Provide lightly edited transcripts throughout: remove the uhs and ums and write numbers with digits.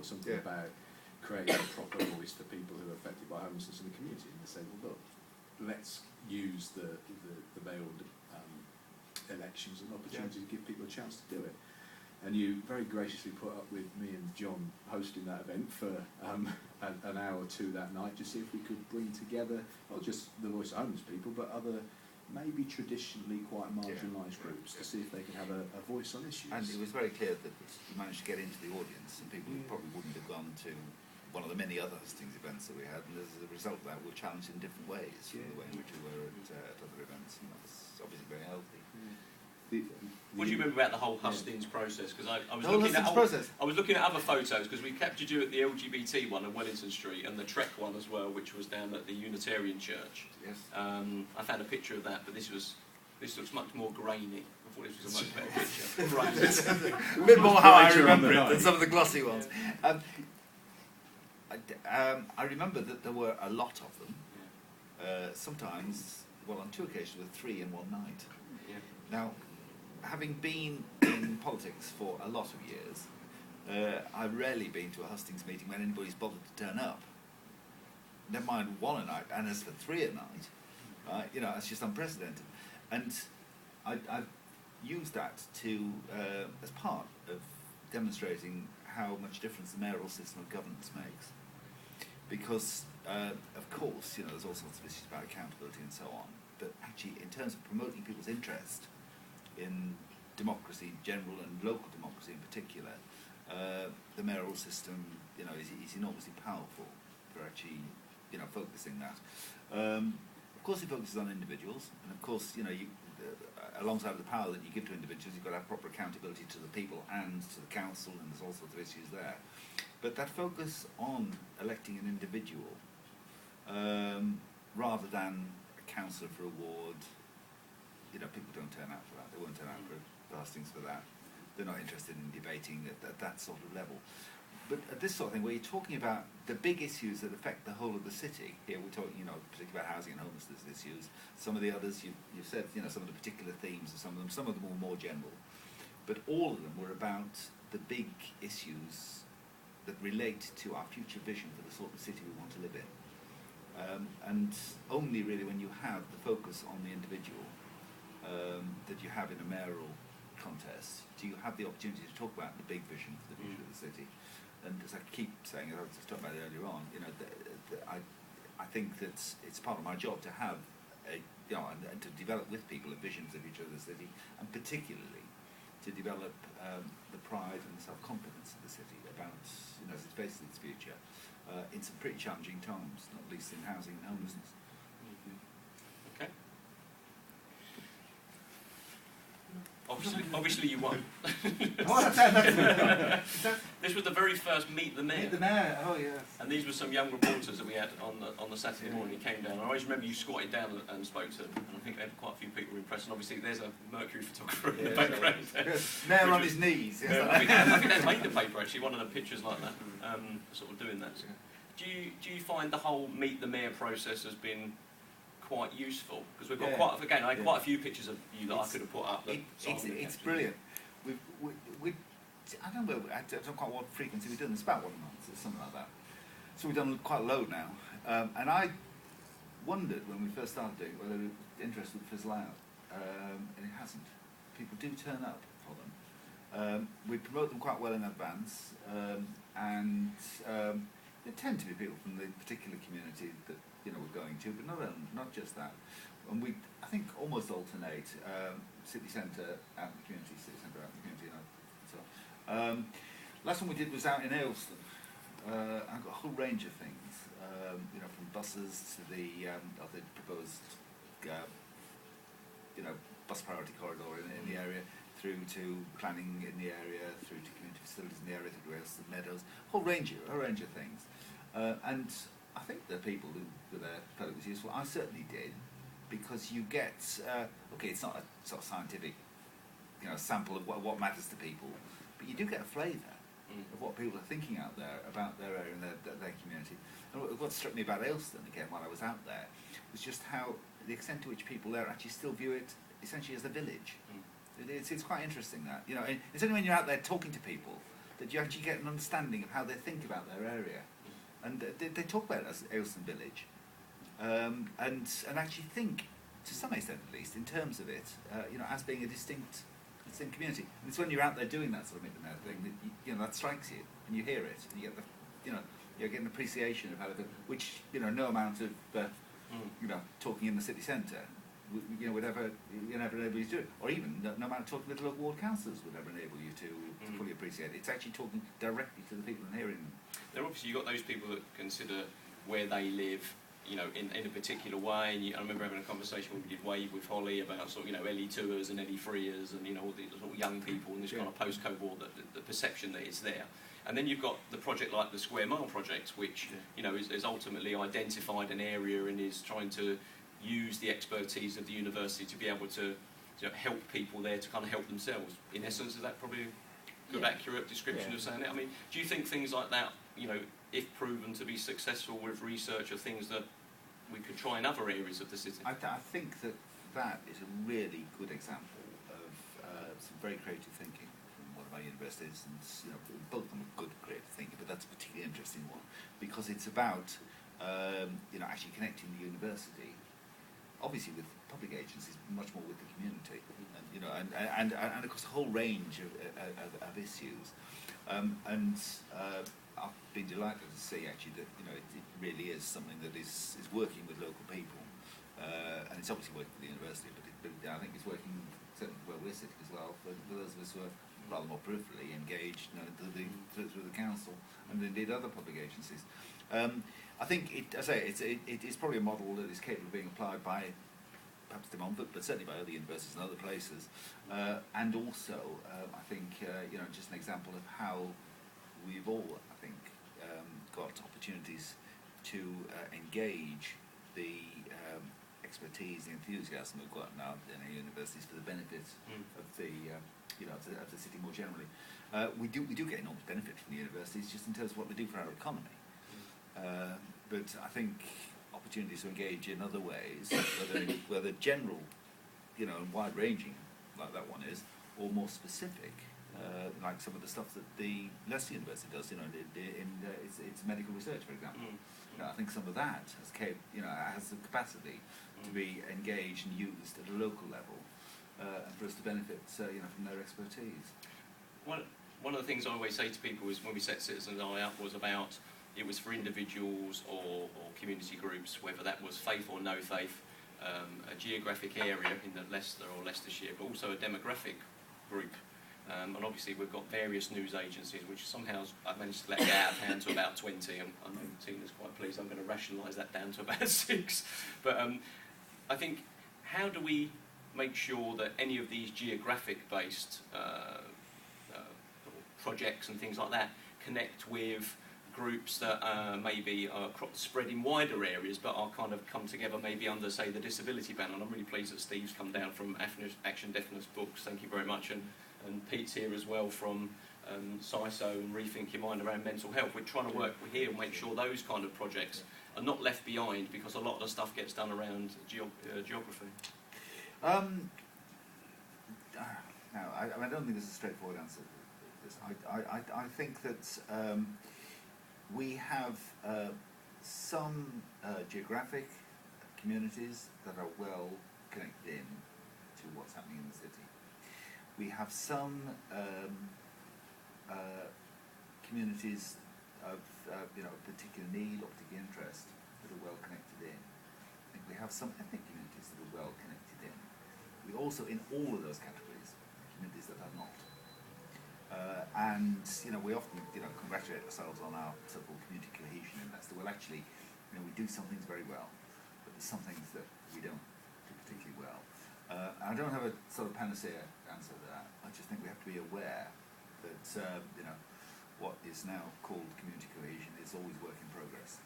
something about creating a proper voice for people who are affected by homelessness in the community, and they say, well, look, let's use the mayoral elections as an opportunity to give people a chance to do it. And you very graciously put up with me and John hosting that event for an hour or two that night, to see if we could bring together not just the voice of homeless people, but other maybe traditionally quite marginalised groups, to see if they could have a voice on issues. And it was very clear that you managed to get into the audience, and people who probably wouldn't have gone to one of the many other hustings events that we had, and as a result of that, we were challenged in different ways from the way in which we were at other events, and that was obviously very healthy. What do you remember about the whole hustings process? Because I was looking at other photos, because we captured you at the LGBT one on Wellington Street and the Trek one as well, which was down at the Unitarian Church. Yes. I found a picture of that, but this looks much more grainy. I thought this was a much better picture. A bit more how I remember it than some of the glossy ones. I remember that there were a lot of them. Sometimes, well, on 2 occasions, with 3 in one night. Yeah. Now, having been in politics for a lot of years, I've rarely been to a hustings meeting when anybody's bothered to turn up. Never mind 1 a night, and as for 3 a night, you know, it's just unprecedented. And I've used that to as part of demonstrating how much difference the mayoral system of governance makes. Because, of course, you know, there's all sorts of issues about accountability and so on, but actually, in terms of promoting people's interest in democracy in general and local democracy in particular, the mayoral system, you know, is enormously powerful for actually, you know, focusing that. Of course, it focuses on individuals, and of course, you know, alongside the power that you give to individuals, you've got to have proper accountability to the people and to the council, and there's all sorts of issues there. But that focus on electing an individual, rather than a councillor for a ward, you know, people don't turn out for that. They won't turn out for hustings for that. They're not interested in debating at that sort of level. But at this sort of thing, where you're talking about the big issues that affect the whole of the city, here we're talking, you know, particularly about housing and homelessness issues. Some of the others, you've said, you know, some of the particular themes of some of them were more general. But all of them were about the big issues that relate to our future vision for the sort of city we want to live in. And only really when you have the focus on the individual that you have in a mayoral contest do you have the opportunity to talk about the big vision for the future of the city. And as I keep saying, as I was talking about it earlier on, you know, I think that it's part of my job to have you know, and to develop with people a vision for the future of the city, and particularly to develop the pride and the self-confidence of the city about, you know, as it faces its future in some pretty challenging times, not least in housing and homelessness. Okay. Obviously you won. This was the very first Meet the Mayor. Meet the Mayor, oh yes. And these were some young reporters that we had on the Saturday morning. He came down. I always remember you squatted down and spoke to them. And I think quite a few people were impressed. And obviously there's a Mercury photographer in the background. Mayor on his knees. Yes. I think they made the paper actually, one of the pictures like that, sort of doing that. Do you find the whole Meet the Mayor process has been quite useful? Because we've got I had quite a few pictures of you that I could have put up. It's brilliant. I don't know quite what frequency we've done. It's about 1 month or something like that. So we've done quite a load now. And I wondered when we first started doing it whether the interest would fizzle out. And it hasn't. People do turn up for them. We promote them quite well in advance. And there tend to be people from the particular community that, you know, we're going to, but not just that. And we, I think, almost alternate city centre out in the community, city centre out in the community. So, last one we did was out in Ayleston. I've got a whole range of things, you know, from buses to the proposed, you know, bus priority corridor in the area, through to planning in the area, through to community facilities in the area, through to Ayleston Meadows, a whole range of things. And I think the people who were there felt it was useful. I certainly did, because you get, okay, it's not a sort of scientific, you know, sample of what matters to people, but you do get a flavour of what people are thinking out there about their area and their community. And what struck me about Ayleston, again, while I was out there, was just how the extent to which people there actually still view it essentially as a village. It's quite interesting that, you know, it's only when you're out there talking to people that you actually get an understanding of how they think about their area. And they talk about it as Ayleston Village, and actually think, to some extent at least, in terms of it, as being a distinct community. And it's when you're out there doing that sort of meet the mayor thing that that strikes you, and you hear it, and you get you get an appreciation of how it, which no amount of talking in the city centre would ever enable you to do it, or even no amount of talking with local ward councillors would ever enable you to fully appreciate it. It's actually talking directly to the people and hearing them. There obviously you've got those people that consider where they live, in a particular way. And I remember having a conversation when we did Wave with Holly about sort of LE tours and LE freers and all the sort of young people and this kind of post-Cold War, the perception that it's there. And then you've got the project like the Square Mile project, which is ultimately identified an area and is trying to use the expertise of the university to be able to help people there to kind of help themselves. In essence, is that probably a good, accurate description of saying it? I mean, do you think things like that, if proven to be successful with research, are things that we could try in other areas of the city? I think that is a really good example of some very creative thinking from one of our universities, and both of them are good creative thinking, but that's a particularly interesting one because it's about actually connecting the university, obviously with public agencies, much more with the community, and across a whole range of issues, I've been delighted to see actually that it really is something that is working with local people, and it's obviously working with the university, but I think it's working certainly where we're sitting as well for those of us who are rather more peripherally engaged through the council and indeed other public agencies. I think it is probably a model that is capable of being applied by perhaps De Montfort, but certainly by other universities and other places, and also I think just an example of how we've all, I think, got opportunities to engage the expertise, the enthusiasm we've got now in our universities for the benefit of the of the city more generally. We do get enormous benefit from the universities just in terms of what they do for our economy. But I think opportunities to engage in other ways, whether general, and wide-ranging, like that one is, or more specific, like some of the stuff that the Leicester University does, in its medical research, for example. I think some of that has the capacity to be engaged and used at a local level, and for us to benefit, from their expertise. One of the things I always say to people is when we set Citizens Eye up was about it was for individuals or community groups, whether that was faith or no faith, a geographic area in the Leicester or Leicestershire, but also a demographic group. And obviously we've got various news agencies which somehow I've managed to let get out of hand to about 20, and I know Tina's quite pleased I'm going to rationalise that down to about 6. But I think, how do we make sure that any of these geographic based projects and things like that connect with groups that maybe are spread in wider areas but are kind of come together maybe under, say, the disability banner? And I'm really pleased that Steve's come down from Action Deafness Books, thank you very much, and Pete's here as well from CISO and Rethink Your Mind around mental health. We're trying to work here and make sure those kind of projects are not left behind, because a lot of the stuff gets done around geography. No, I don't think there's a straightforward answer to this. I think that we have some geographic communities that are well connected in to what's happening in the city. We have some communities of particular need or particular interest that are well connected in. I think we have some ethnic communities that are well connected in. We also, in all of those categories, communities that are not. And we often congratulate ourselves on our so-called community cohesion in Leicester. Well, actually, we do some things very well, but there's some things that we don't do particularly well. I don't have a sort of panacea answer to that. I just think we have to be aware that what is now called community cohesion is always work in progress.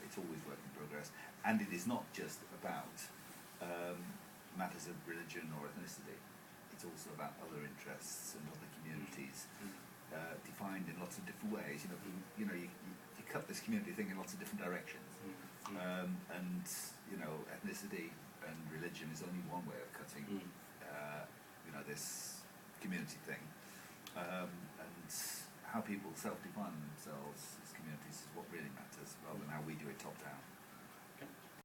It's always work in progress, and it is not just about matters of religion or ethnicity. It's also about other interests and other communities defined in lots of different ways. You cut this community thing in lots of different directions, and ethnicity and religion is only one way of cutting this community thing, and how people self-define themselves as communities is what really matters.